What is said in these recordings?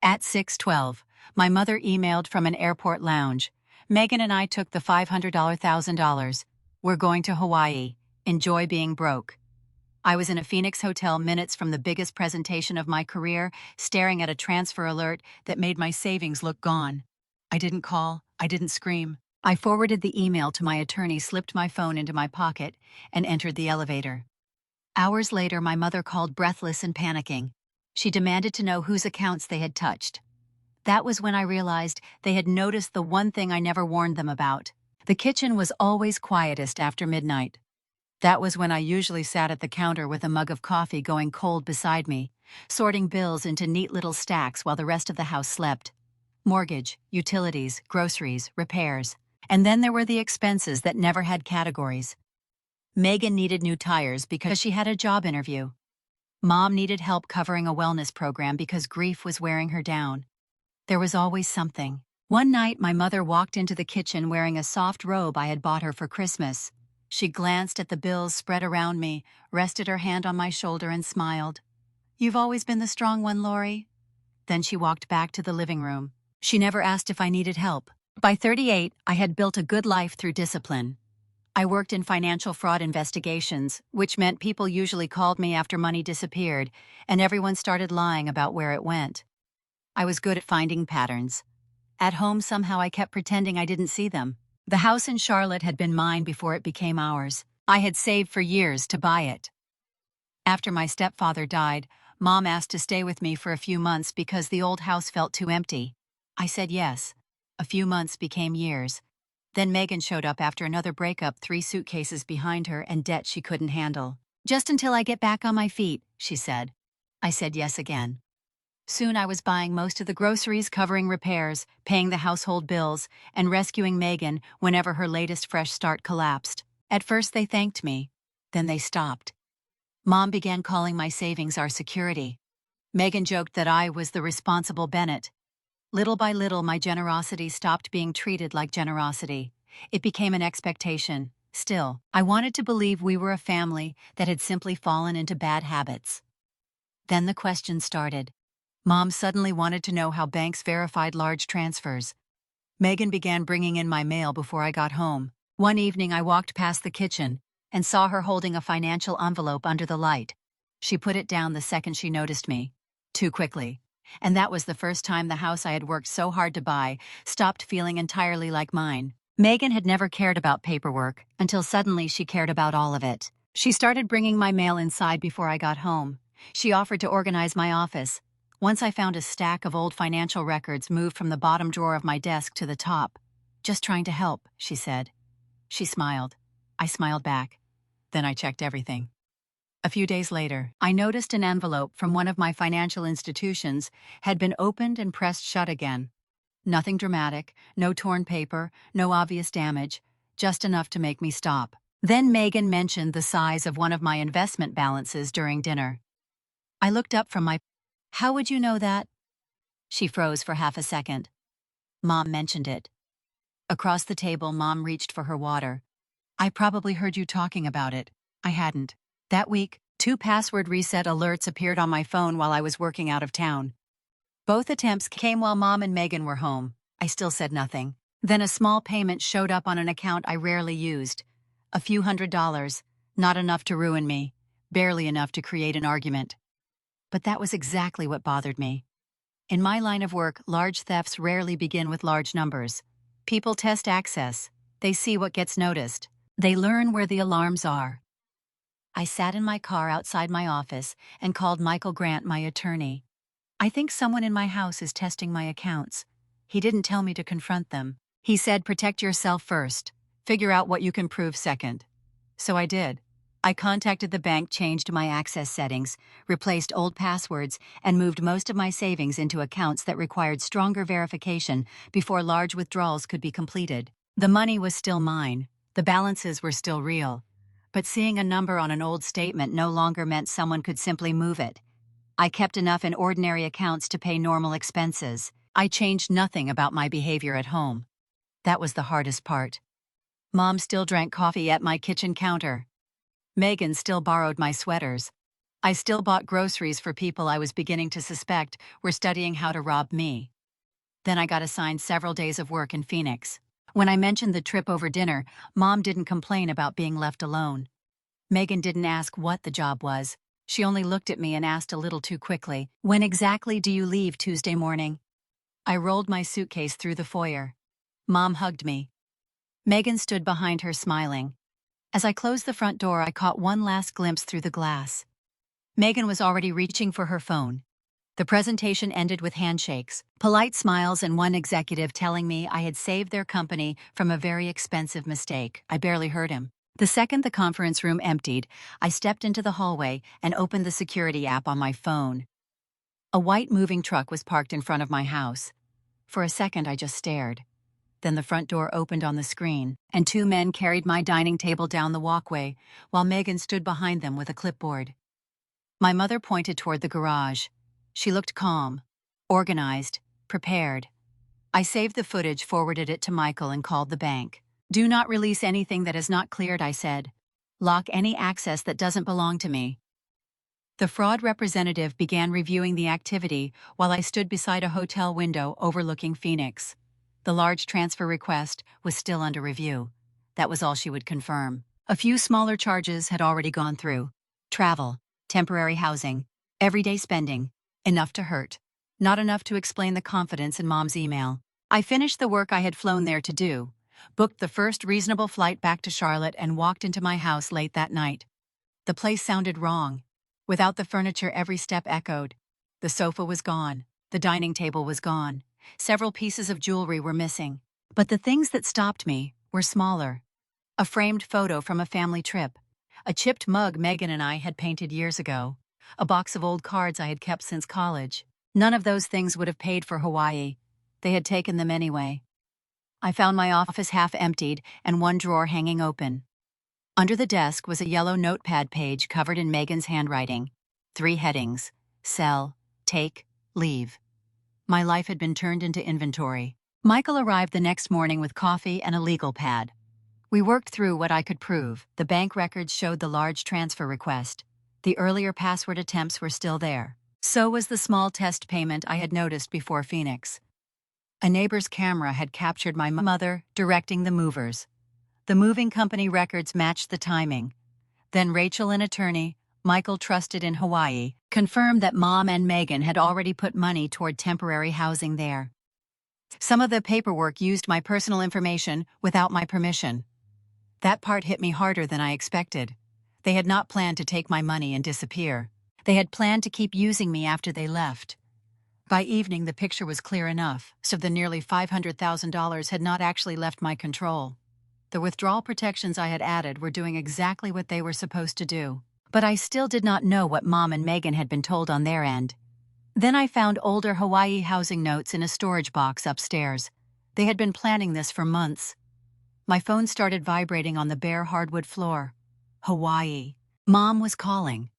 At 6:12, my mother emailed from an airport lounge. Megan and I took the $500,000. We're going to Hawaii. Enjoy being broke. I was in a Phoenix hotel minutes from the biggest presentation of my career, staring at a transfer alert that made my savings look gone. I didn't call. I didn't scream. I forwarded the email to my attorney, slipped my phone into my pocket, and entered the elevator. Hours later, my mother called, breathless and panicking. She demanded to know whose accounts they had touched. That was when I realized they had noticed the one thing I never warned them about. The kitchen was always quietest after midnight. That was when I usually sat at the counter with a mug of coffee going cold beside me, sorting bills into neat little stacks while the rest of the house slept. Mortgage, utilities, groceries, repairs. And then there were the expenses that never had categories. Megan needed new tires because she had a job interview. Mom needed help covering a wellness program because grief was wearing her down. There was always something. One night, my mother walked into the kitchen wearing a soft robe I had bought her for Christmas. She glanced at the bills spread around me, rested her hand on my shoulder, and smiled. "You've always been the strong one, Lori." Then she walked back to the living room. She never asked if I needed help. By 38, I had built a good life through discipline. I worked in financial fraud investigations, which meant people usually called me after money disappeared, and everyone started lying about where it went. I was good at finding patterns. At home, somehow I kept pretending I didn't see them. The house in Charlotte had been mine before it became ours. I had saved for years to buy it. After my stepfather died, Mom asked to stay with me for a few months because the old house felt too empty. I said yes. A few months became years. Then Megan showed up after another breakup, 3 suitcases behind her and debt she couldn't handle. "Just until I get back on my feet," she said. I said yes again. Soon I was buying most of the groceries, covering repairs, paying the household bills, and rescuing Megan whenever her latest fresh start collapsed. At first they thanked me. Then they stopped. Mom began calling my savings our security. Megan joked that I was the responsible Bennett. Little by little, my generosity stopped being treated like generosity. It became an expectation. Still, I wanted to believe we were a family that had simply fallen into bad habits. Then the questions started. Mom suddenly wanted to know how banks verified large transfers. Megan began bringing in my mail before I got home. One evening, I walked past the kitchen and saw her holding a financial envelope under the light. She put it down the second she noticed me. Too quickly. And that was the first time the house I had worked so hard to buy stopped feeling entirely like mine. Megan had never cared about paperwork until suddenly she cared about all of it. She started bringing my mail inside before I got home. She offered to organize my office. Once I found a stack of old financial records moved from the bottom drawer of my desk to the top. "Just trying to help," she said. She smiled. I smiled back. Then I checked everything. A few days later, I noticed an envelope from one of my financial institutions had been opened and pressed shut again. Nothing dramatic, no torn paper, no obvious damage, just enough to make me stop. Then Megan mentioned the size of one of my investment balances during dinner. I looked up from my "How would you know that?" She froze for half a second. "Mom mentioned it." Across the table, Mom reached for her water. "I probably heard you talking about it." I hadn't. That week, 2 password reset alerts appeared on my phone while I was working out of town. Both attempts came while Mom and Megan were home. I still said nothing. Then a small payment showed up on an account I rarely used. A few $100s, not enough to ruin me, barely enough to create an argument. But that was exactly what bothered me. In my line of work, large thefts rarely begin with large numbers. People test access. They see what gets noticed. They learn where the alarms are. I sat in my car outside my office and called Michael Grant, my attorney. "I think someone in my house is testing my accounts." He didn't tell me to confront them. He said, "Protect yourself first. Figure out what you can prove second." So I did. I contacted the bank, changed my access settings, replaced old passwords, and moved most of my savings into accounts that required stronger verification before large withdrawals could be completed. The money was still mine. The balances were still real. But seeing a number on an old statement no longer meant someone could simply move it. I kept enough in ordinary accounts to pay normal expenses. I changed nothing about my behavior at home. That was the hardest part. Mom still drank coffee at my kitchen counter. Megan still borrowed my sweaters. I still bought groceries for people I was beginning to suspect were studying how to rob me. Then I got assigned several days of work in Phoenix. When I mentioned the trip over dinner, Mom didn't complain about being left alone. Megan didn't ask what the job was. She only looked at me and asked a little too quickly, "When exactly do you leave Tuesday morning?" I rolled my suitcase through the foyer. Mom hugged me. Megan stood behind her smiling. As I closed the front door, I caught one last glimpse through the glass. Megan was already reaching for her phone. The presentation ended with handshakes, polite smiles, and one executive telling me I had saved their company from a very expensive mistake. I barely heard him. The second the conference room emptied, I stepped into the hallway and opened the security app on my phone. A white moving truck was parked in front of my house. For a second, I just stared. Then the front door opened on the screen, and two men carried my dining table down the walkway, while Megan stood behind them with a clipboard. My mother pointed toward the garage. She looked calm, organized, prepared. I saved the footage, forwarded it to Michael, and called the bank. "Do not release anything that is not cleared," I said. "Lock any access that doesn't belong to me." The fraud representative began reviewing the activity while I stood beside a hotel window overlooking Phoenix. The large transfer request was still under review. That was all she would confirm. A few smaller charges had already gone through. Travel, temporary housing, everyday spending. Enough to hurt. Not enough to explain the confidence in Mom's email. I finished the work I had flown there to do, booked the first reasonable flight back to Charlotte, and walked into my house late that night. The place sounded wrong. Without the furniture, every step echoed. The sofa was gone. The dining table was gone. Several pieces of jewelry were missing. But the things that stopped me were smaller. A framed photo from a family trip. A chipped mug Megan and I had painted years ago. A box of old cards I had kept since college. None of those things would have paid for Hawaii. They had taken them anyway. I found my office half emptied and one drawer hanging open. Under the desk was a yellow notepad page covered in Megan's handwriting. 3 headings: sell, take, leave. My life had been turned into inventory. Michael arrived the next morning with coffee and a legal pad. We worked through what I could prove. The bank records showed the large transfer request. The earlier password attempts were still there. So was the small test payment I had noticed before Phoenix. A neighbor's camera had captured my mother directing the movers. The moving company records matched the timing. Then Rachel, an attorney Michael trusted in Hawaii, confirmed that Mom and Megan had already put money toward temporary housing there. Some of the paperwork used my personal information without my permission. That part hit me harder than I expected. They had not planned to take my money and disappear. They had planned to keep using me after they left. By evening, the picture was clear enough, so the nearly $500,000 had not actually left my control. The withdrawal protections I had added were doing exactly what they were supposed to do. But I still did not know what Mom and Megan had been told on their end. Then I found older Hawaii housing notes in a storage box upstairs. They had been planning this for months. My phone started vibrating on the bare hardwood floor. Hawaii. Mom was calling.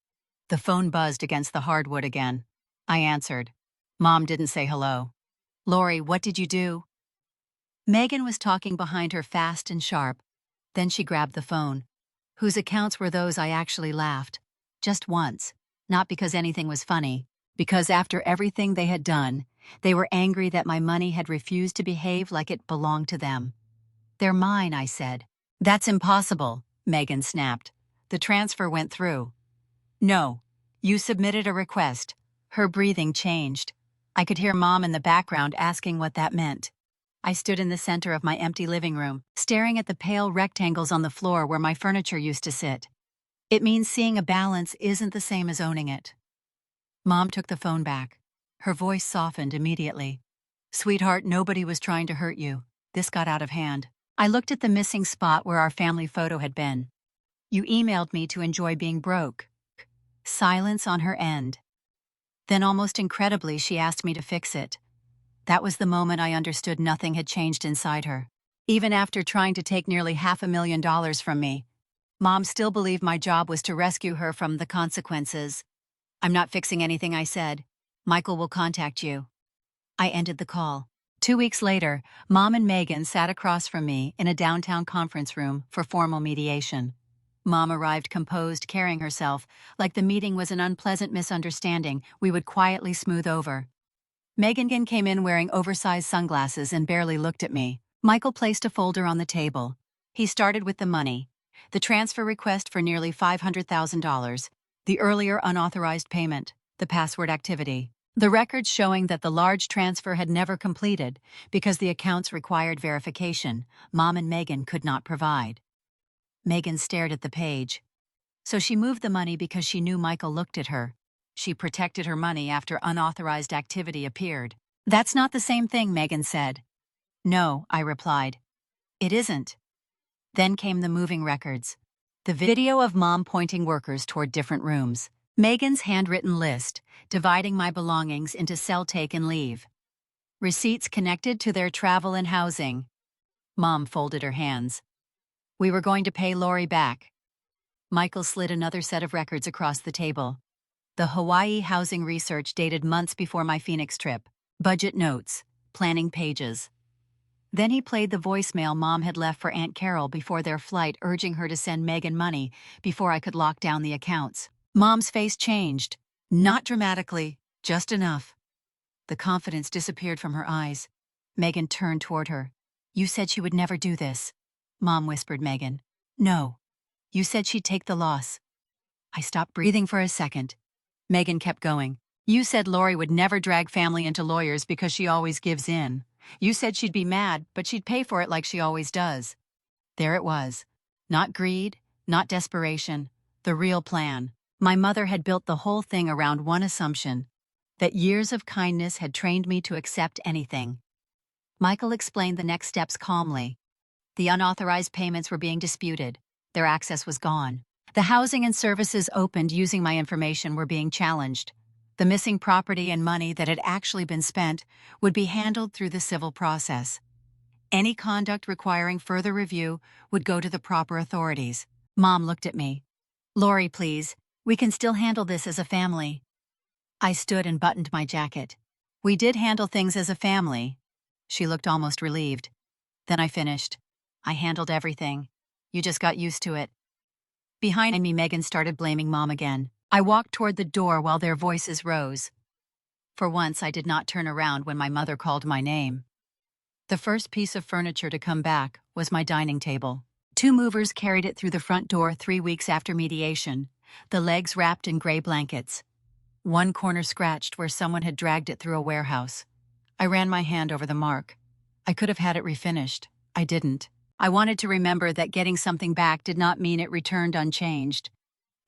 The phone buzzed against the hardwood again. I answered. Mom didn't say hello. "Lori, what did you do?" Megan was talking behind her fast and sharp. Then she grabbed the phone. Whose accounts were those? I actually laughed. Just once. Not because anything was funny. Because after everything they had done, they were angry that my money had refused to behave like it belonged to them. "They're mine," I said. "That's impossible," Megan snapped. "The transfer went through." "No. You submitted a request." Her breathing changed. I could hear Mom in the background asking what that meant. I stood in the center of my empty living room, staring at the pale rectangles on the floor where my furniture used to sit. "It means seeing a balance isn't the same as owning it." Mom took the phone back. Her voice softened immediately. "Sweetheart, nobody was trying to hurt you. This got out of hand." I looked at the missing spot where our family photo had been. "You emailed me to enjoy being broke." Silence on her end. Then, almost incredibly, she asked me to fix it. That was the moment I understood nothing had changed inside her. Even after trying to take nearly $500,000 from me, Mom still believed my job was to rescue her from the consequences. "I'm not fixing anything," I said. "Michael will contact you." I ended the call. 2 weeks later, Mom and Megan sat across from me in a downtown conference room for formal mediation. Mom arrived composed, carrying herself, like the meeting was an unpleasant misunderstanding we would quietly smooth over. Megan came in wearing oversized sunglasses and barely looked at me. Michael placed a folder on the table. He started with the money. The transfer request for nearly $500,000, the earlier unauthorized payment, the password activity. The records showing that the large transfer had never completed because the accounts required verification Mom and Megan could not provide. Megan stared at the page. So she moved the money because she knew Michael looked at her. She protected her money after unauthorized activity appeared. That's not the same thing, Megan said. No, I replied. It isn't. Then came the moving records. The video of Mom pointing workers toward different rooms. Megan's handwritten list, dividing my belongings into sell, take, and leave. Receipts connected to their travel and housing. Mom folded her hands. We were going to pay Lori back. Michael slid another set of records across the table. The Hawaii housing research dated months before my Phoenix trip. Budget notes, planning pages. Then he played the voicemail Mom had left for Aunt Carol before their flight, urging her to send Megan money before I could lock down the accounts. Mom's face changed. Not dramatically, just enough. The confidence disappeared from her eyes. Megan turned toward her. You said she would never do this. Mom whispered Megan. No. You said she'd take the loss. I stopped breathing for a second. Megan kept going. You said Lori would never drag family into lawyers because she always gives in. You said she'd be mad, but she'd pay for it like she always does. There it was. Not greed, not desperation, the real plan. My mother had built the whole thing around one assumption, that years of kindness had trained me to accept anything. Michael explained the next steps calmly. The unauthorized payments were being disputed. Their access was gone. The housing and services opened using my information were being challenged. The missing property and money that had actually been spent would be handled through the civil process. Any conduct requiring further review would go to the proper authorities. Mom looked at me. Lori, please, we can still handle this as a family. I stood and buttoned my jacket. We did handle things as a family. She looked almost relieved. Then I finished. I handled everything. You just got used to it. Behind me, Megan started blaming Mom again. I walked toward the door while their voices rose. For once, I did not turn around when my mother called my name. The first piece of furniture to come back was my dining table. 2 movers carried it through the front door 3 weeks after mediation, the legs wrapped in gray blankets. One corner scratched where someone had dragged it through a warehouse. I ran my hand over the mark. I could have had it refinished. I didn't. I wanted to remember that getting something back did not mean it returned unchanged.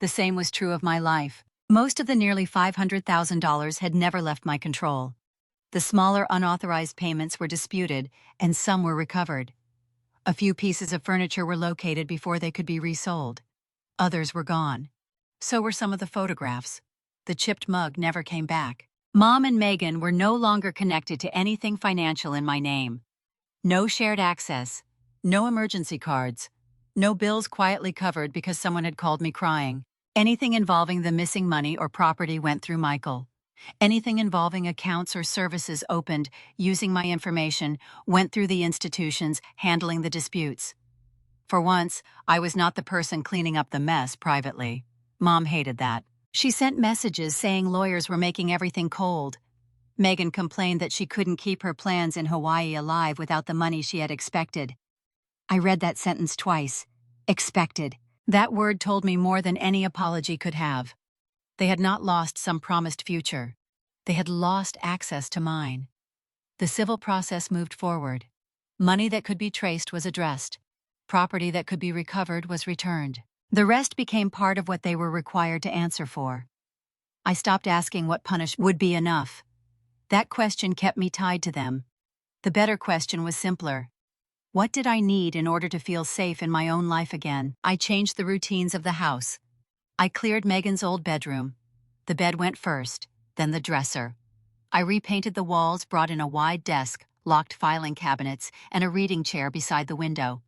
The same was true of my life. Most of the nearly $500,000 had never left my control. The smaller unauthorized payments were disputed, and some were recovered. A few pieces of furniture were located before they could be resold. Others were gone. So were some of the photographs. The chipped mug never came back. Mom and Megan were no longer connected to anything financial in my name. No shared access. No emergency cards. No bills quietly covered because someone had called me crying. Anything involving the missing money or property went through Michael. Anything involving accounts or services opened using my information went through the institutions handling the disputes. For once, I was not the person cleaning up the mess privately. Mom hated that. She sent messages saying lawyers were making everything cold. Megan complained that she couldn't keep her plans in Hawaii alive without the money she had expected. I read that sentence twice. Expected. That word told me more than any apology could have. They had not lost some promised future. They had lost access to mine. The civil process moved forward. Money that could be traced was addressed. Property that could be recovered was returned. The rest became part of what they were required to answer for. I stopped asking what punishment would be enough. That question kept me tied to them. The better question was simpler. What did I need in order to feel safe in my own life again? I changed the routines of the house. I cleared Megan's old bedroom. The bed went first, then the dresser. I repainted the walls, brought in a wide desk, locked filing cabinets, and a reading chair beside the window.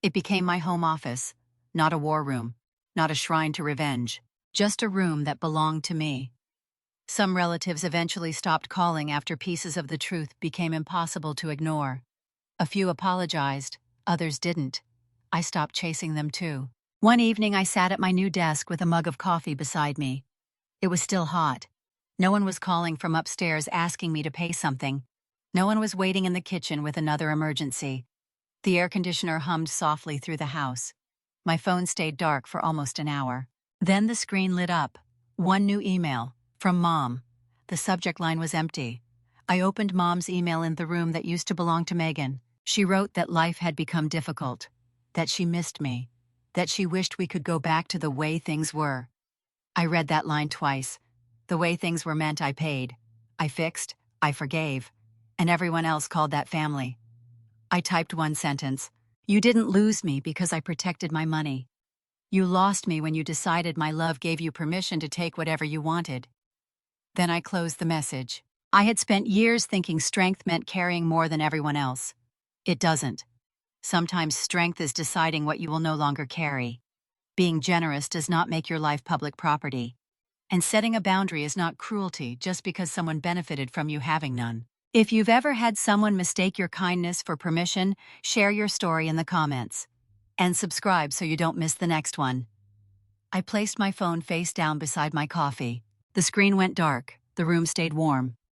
It became my home office, not a war room, not a shrine to revenge, just a room that belonged to me. Some relatives eventually stopped calling after pieces of the truth became impossible to ignore. A few apologized, others didn't. I stopped chasing them too. One evening, I sat at my new desk with a mug of coffee beside me. It was still hot. No one was calling from upstairs asking me to pay something. No one was waiting in the kitchen with another emergency. The air conditioner hummed softly through the house. My phone stayed dark for almost an hour. Then the screen lit up. One new email. From Mom. The subject line was empty. I opened Mom's email in the room that used to belong to Megan. She wrote that life had become difficult, that she missed me, that she wished we could go back to the way things were. I read that line twice. The way things were meant I paid. I fixed, I forgave, and everyone else called that family. I typed one sentence. You didn't lose me because I protected my money. You lost me when you decided my love gave you permission to take whatever you wanted. Then I closed the message. I had spent years thinking strength meant carrying more than everyone else. It doesn't. Sometimes strength is deciding what you will no longer carry. Being generous does not make your life public property. And setting a boundary is not cruelty just because someone benefited from you having none. If you've ever had someone mistake your kindness for permission, share your story in the comments. And subscribe so you don't miss the next one. I placed my phone face down beside my coffee. The screen went dark. The room stayed warm.